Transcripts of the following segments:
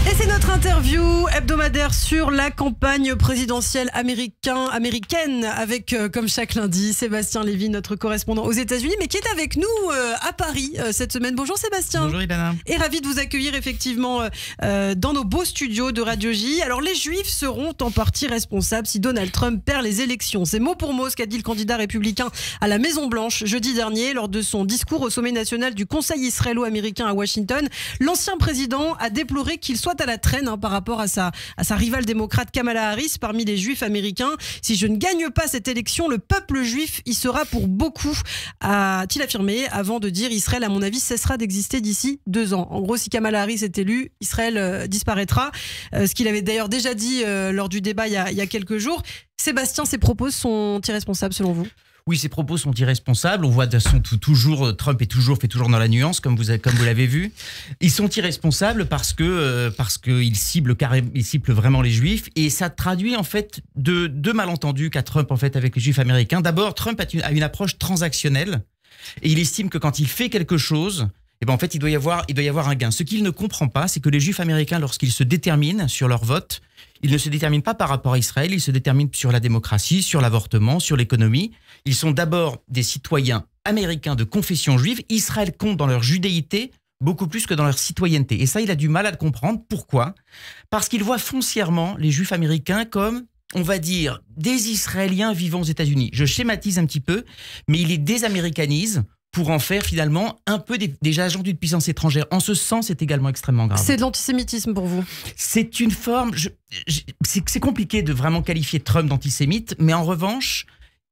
Et c'est notre interview hebdomadaire sur la campagne présidentielle américaine avec, comme chaque lundi, Sébastien Lévy, notre correspondant aux États-Unis, mais qui est avec nous à Paris cette semaine. Bonjour Sébastien. Bonjour Ilana. Et ravi de vous accueillir effectivement dans nos beaux studios de Radio J. Alors les Juifs seront en partie responsables si Donald Trump perd les élections. C'est mot pour mot ce qu'a dit le candidat républicain à la Maison-Blanche jeudi dernier lors de son discours au sommet national du Conseil israélo-américain à Washington. L'ancien président a déploré qu'il soit à la traîne par rapport à sa rivale démocrate Kamala Harris parmi les Juifs américains. Si je ne gagne pas cette élection, le peuple juif y sera pour beaucoup, a-t-il affirmé, avant de dire Israël, à mon avis, cessera d'exister d'ici 2 ans. En gros, si Kamala Harris est élue, Israël disparaîtra. Ce qu'il avait d'ailleurs déjà dit lors du débat il y a quelques jours. Sébastien, ces propos sont irresponsables selon vous ? Oui, ces propos sont irresponsables. On voit de toute façon toujours Trump fait toujours dans la nuance, comme vous l'avez vu. Ils sont irresponsables parce qu'ils ciblent vraiment les Juifs, et ça traduit en fait deux malentendus qu'a Trump en fait avec les Juifs américains. D'abord, Trump a une approche transactionnelle et il estime que quand il fait quelque chose, en fait, il doit y avoir un gain. Ce qu'il ne comprend pas, c'est que les Juifs américains, lorsqu'ils se déterminent sur leur vote, ils ne se déterminent pas par rapport à Israël, ils se déterminent sur la démocratie, sur l'avortement, sur l'économie. Ils sont d'abord des citoyens américains de confession juive. Israël compte dans leur judéité beaucoup plus que dans leur citoyenneté. Et ça, il a du mal à le comprendre. Pourquoi ? Parce qu'il voit foncièrement les Juifs américains comme, on va dire, des Israéliens vivant aux États-Unis. Je schématise un petit peu, mais il les désaméricanise pour en faire finalement un peu des agents d'une puissance étrangère. En ce sens, c'est également extrêmement grave. C'est de l'antisémitisme pour vous ? C'est une forme... C'est compliqué de vraiment qualifier Trump d'antisémite, mais en revanche,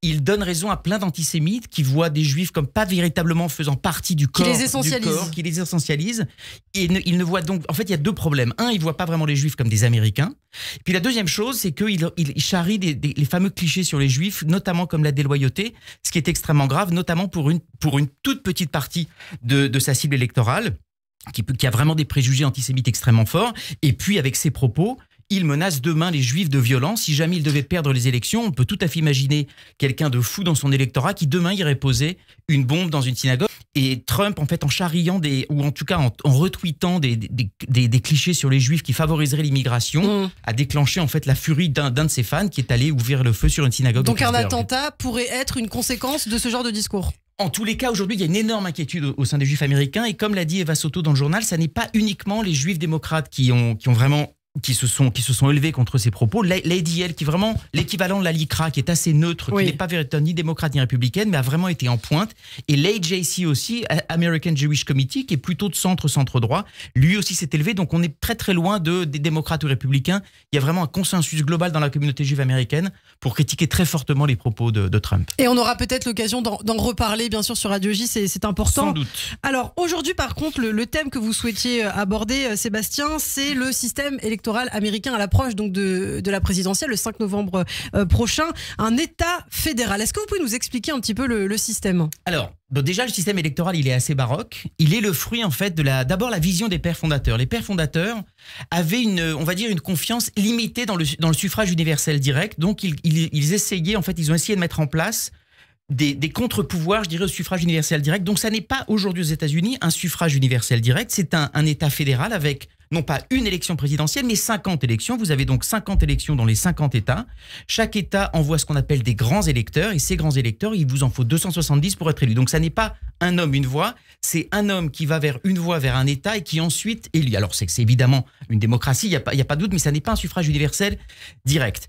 il donne raison à plein d'antisémites qui voient des Juifs comme pas véritablement faisant partie du corps, qui les essentialisent. Et il ne voit donc... En fait, il y a 2 problèmes. Un, il ne voit pas vraiment les Juifs comme des Américains. Puis la deuxième chose, c'est qu'il charrie les fameux clichés sur les Juifs, notamment comme la déloyauté, ce qui est extrêmement grave, notamment pour une toute petite partie de sa cible électorale, qui a vraiment des préjugés antisémites extrêmement forts. Et puis, avec ses propos, il menace demain les Juifs de violence. Si jamais il devait perdre les élections, on peut tout à fait imaginer quelqu'un de fou dans son électorat qui demain irait poser une bombe dans une synagogue. Et Trump, en fait, en charriant ou en tout cas en retweetant des clichés sur les Juifs qui favoriseraient l'immigration, a déclenché en fait la furie d'un de ses fans qui est allé ouvrir le feu sur une synagogue. Donc un attentat pourrait être une conséquence de ce genre de discours. En tous les cas, aujourd'hui, il y a une énorme inquiétude au sein des Juifs américains. Et comme l'a dit Eva Soto dans le journal, ça n'est pas uniquement les Juifs démocrates qui se sont élevés contre ces propos. L'ADL, qui est vraiment l'équivalent de la LICRA, qui est assez neutre, qui n'est pas véritablement ni démocrate ni républicaine, mais a vraiment été en pointe. Et l'AJC aussi, American Jewish Committee, qui est plutôt de centre-droit, lui aussi s'est élevé. Donc on est très très loin des démocrates ou républicains. Il y a vraiment un consensus global dans la communauté juive américaine pour critiquer très fortement les propos de Trump. Et on aura peut-être l'occasion d'en reparler, bien sûr, sur Radio J, c'est important. Sans doute. Alors aujourd'hui, par contre, le thème que vous souhaitiez aborder, Sébastien, c'est le système électoral américain à l'approche donc de la présidentielle le 5 novembre prochain, un État fédéral. Est-ce que vous pouvez nous expliquer un petit peu le système ? Alors, déjà, le système électoral, il est assez baroque. Il est le fruit, en fait, d'abord la vision des pères fondateurs. Les pères fondateurs avaient une confiance limitée dans le suffrage universel direct. Donc, ils essayaient, en fait, ils ont essayé de mettre en place des contre-pouvoirs, je dirais, au suffrage universel direct. Donc, ça n'est pas aujourd'hui aux États-Unis un suffrage universel direct. C'est un État fédéral avec non pas une élection présidentielle, mais 50 élections. Vous avez donc 50 élections dans les 50 États. Chaque État envoie ce qu'on appelle des grands électeurs, et ces grands électeurs, il vous en faut 270 pour être élu. Donc ça n'est pas un homme, une voix, c'est un homme qui va vers une voix, vers un État, et qui ensuite élit. Alors c'est évidemment une démocratie, il n'y a pas de doute, mais ça n'est pas un suffrage universel direct.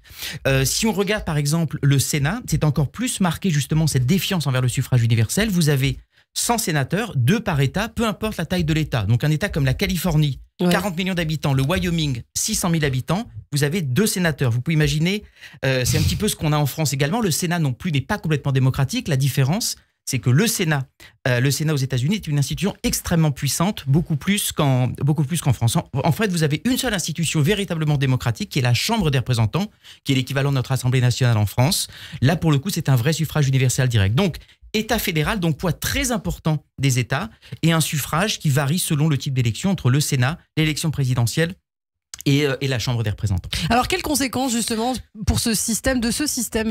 Si on regarde par exemple le Sénat, c'est encore plus marqué justement cette défiance envers le suffrage universel. Vous avez 100 sénateurs, 2 par État, peu importe la taille de l'État. Donc un État comme la Californie, 40 millions d'habitants, le Wyoming, 600 000 habitants, vous avez 2 sénateurs. Vous pouvez imaginer, c'est un petit peu ce qu'on a en France également. Le Sénat non plus n'est pas complètement démocratique. La différence, c'est que le Sénat aux États-Unis est une institution extrêmement puissante, beaucoup plus qu'en France. En fait, vous avez une seule institution véritablement démocratique, qui est la Chambre des représentants, qui est l'équivalent de notre Assemblée nationale en France. Là, pour le coup, c'est un vrai suffrage universel direct. Donc, État fédéral, donc poids très important des États, et un suffrage qui varie selon le type d'élection entre le Sénat, l'élection présidentielle et la Chambre des représentants. Alors, quelles conséquences, justement, pour ce système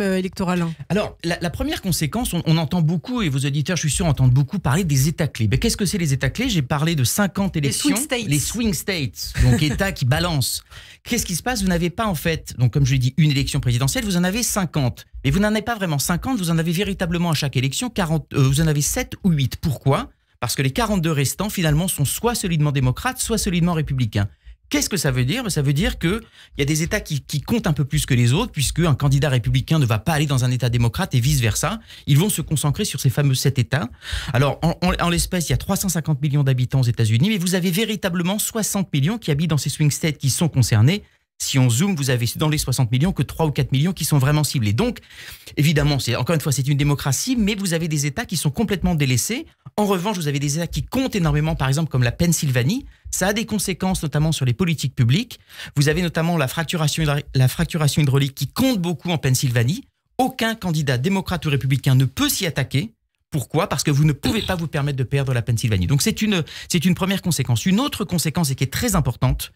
électoral? Alors, la première conséquence, on entend beaucoup, et vos auditeurs, je suis sûr, entendent beaucoup parler des États clés. Mais qu'est-ce que c'est les États clés? J'ai parlé de 50 élections. Les swing states, donc États qui balancent. Qu'est-ce qui se passe? Vous n'avez pas, en fait, donc comme je l'ai dit, une élection présidentielle, vous en avez 50. Mais vous n'en avez pas vraiment 50, vous en avez véritablement à chaque élection 40, vous en avez 7 ou 8. Pourquoi? Parce que les 42 restants, finalement, sont soit solidement démocrates, soit solidement républicains. Qu'est-ce que ça veut dire? Ça veut dire qu'il y a des États qui comptent un peu plus que les autres, puisque un candidat républicain ne va pas aller dans un État démocrate et vice-versa. Ils vont se concentrer sur ces fameux 7 États. Alors, en l'espèce, il y a 350 millions d'habitants aux États-Unis, mais vous avez véritablement 60 millions qui habitent dans ces swing states qui sont concernés. Si on zoome, vous avez dans les 60 millions que 3 ou 4 millions qui sont vraiment ciblés. Donc, évidemment, encore une fois, c'est une démocratie, mais vous avez des États qui sont complètement délaissés. En revanche, vous avez des États qui comptent énormément, par exemple, comme la Pennsylvanie. Ça a des conséquences, notamment sur les politiques publiques. Vous avez notamment la fracturation hydraulique qui compte beaucoup en Pennsylvanie. Aucun candidat démocrate ou républicain ne peut s'y attaquer. Pourquoi? Parce que vous ne pouvez pas vous permettre de perdre la Pennsylvanie. Donc c'est une première conséquence. Une autre conséquence, et qui est très importante,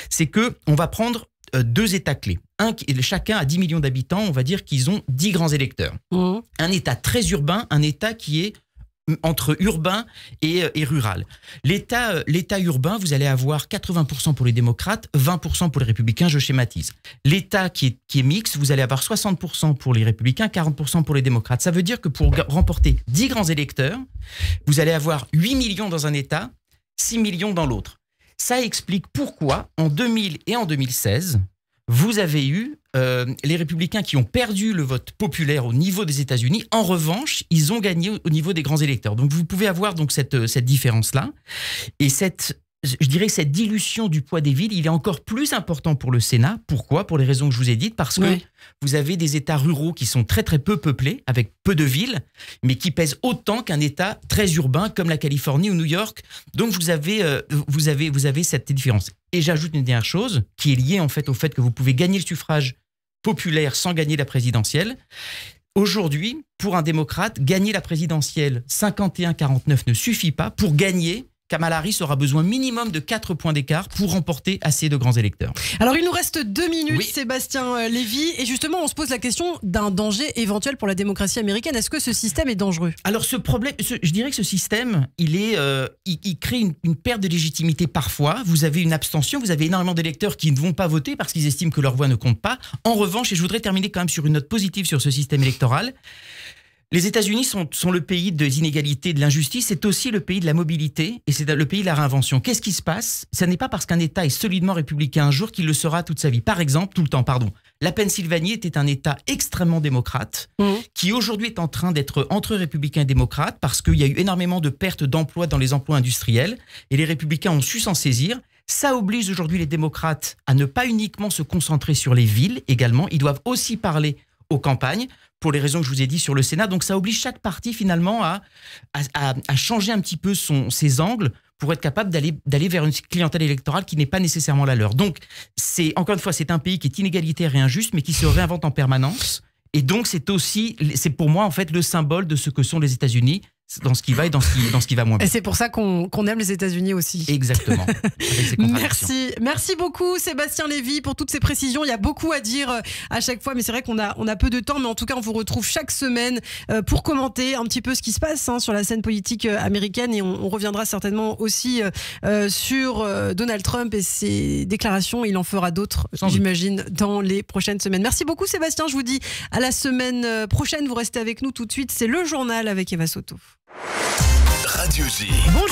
c'est qu'on va prendre 2 États clés. Chacun a 10 millions d'habitants, on va dire qu'ils ont 10 grands électeurs. Mmh. Un État très urbain, un État qui est entre urbain et rural. L'État urbain, vous allez avoir 80% pour les démocrates, 20% pour les républicains, je schématise. L'État qui est mixte, vous allez avoir 60% pour les républicains, 40% pour les démocrates. Ça veut dire que pour remporter 10 grands électeurs, vous allez avoir 8 millions dans un État, 6 millions dans l'autre. Ça explique pourquoi, en 2000 et en 2016, vous avez eu les républicains qui ont perdu le vote populaire au niveau des États-Unis. En revanche, ils ont gagné au niveau des grands électeurs. Donc, vous pouvez avoir donc cette différence-là. Et je dirais cette dilution du poids des villes, il est encore plus important pour le Sénat. Pourquoi? Pour les raisons que je vous ai dites. Parce que vous avez des États ruraux qui sont très, très peu peuplés, avec peu de villes, mais qui pèsent autant qu'un État très urbain comme la Californie ou New York. Donc, vous avez cette différence. Et j'ajoute une dernière chose qui est liée en fait au fait que vous pouvez gagner le suffrage populaire sans gagner la présidentielle. Aujourd'hui, pour un démocrate, gagner la présidentielle 51-49 ne suffit pas. Pour gagner, Kamala Harris aura besoin minimum de 4 points d'écart pour remporter assez de grands électeurs. Alors, il nous reste 2 minutes, Sébastien Lévy. Et justement, on se pose la question d'un danger éventuel pour la démocratie américaine. Est-ce que ce système est dangereux? Alors, je dirais que ce système, il crée une perte de légitimité parfois. Vous avez une abstention, vous avez énormément d'électeurs qui ne vont pas voter parce qu'ils estiment que leur voix ne compte pas. En revanche, et je voudrais terminer quand même sur une note positive sur ce système électoral, les États-Unis sont le pays des inégalités, de l'injustice, c'est aussi le pays de la mobilité et c'est le pays de la réinvention. Qu'est-ce qui se passe? Ce n'est pas parce qu'un État est solidement républicain un jour qu'il le sera toute sa vie. Par exemple, la Pennsylvanie était un État extrêmement démocrate qui aujourd'hui est en train d'être entre républicains et démocrates parce qu'il y a eu énormément de pertes d'emplois dans les emplois industriels et les républicains ont su s'en saisir. Ça oblige aujourd'hui les démocrates à ne pas uniquement se concentrer sur les villes également, ils doivent aussi parler aux campagnes, pour les raisons que je vous ai dit sur le Sénat. Donc ça oblige chaque parti finalement à changer un petit peu ses angles pour être capable d'aller vers une clientèle électorale qui n'est pas nécessairement la leur. Donc encore une fois, c'est un pays qui est inégalitaire et injuste, mais qui se réinvente en permanence. Et donc c'est pour moi en fait le symbole de ce que sont les États-Unis, dans ce qui va et dans ce qui va moins bien. Et c'est pour ça qu'on aime les États-Unis aussi. Exactement. Merci beaucoup Sébastien Lévy pour toutes ces précisions. Il y a beaucoup à dire à chaque fois, mais c'est vrai qu'on a peu de temps. Mais en tout cas, on vous retrouve chaque semaine pour commenter un petit peu ce qui se passe sur la scène politique américaine. Et on reviendra certainement aussi sur Donald Trump et ses déclarations. Il en fera d'autres, j'imagine, dans les prochaines semaines. Merci beaucoup Sébastien. Je vous dis à la semaine prochaine. Vous restez avec nous tout de suite. C'est le journal avec Eva Soto. Radio J. Bonjour.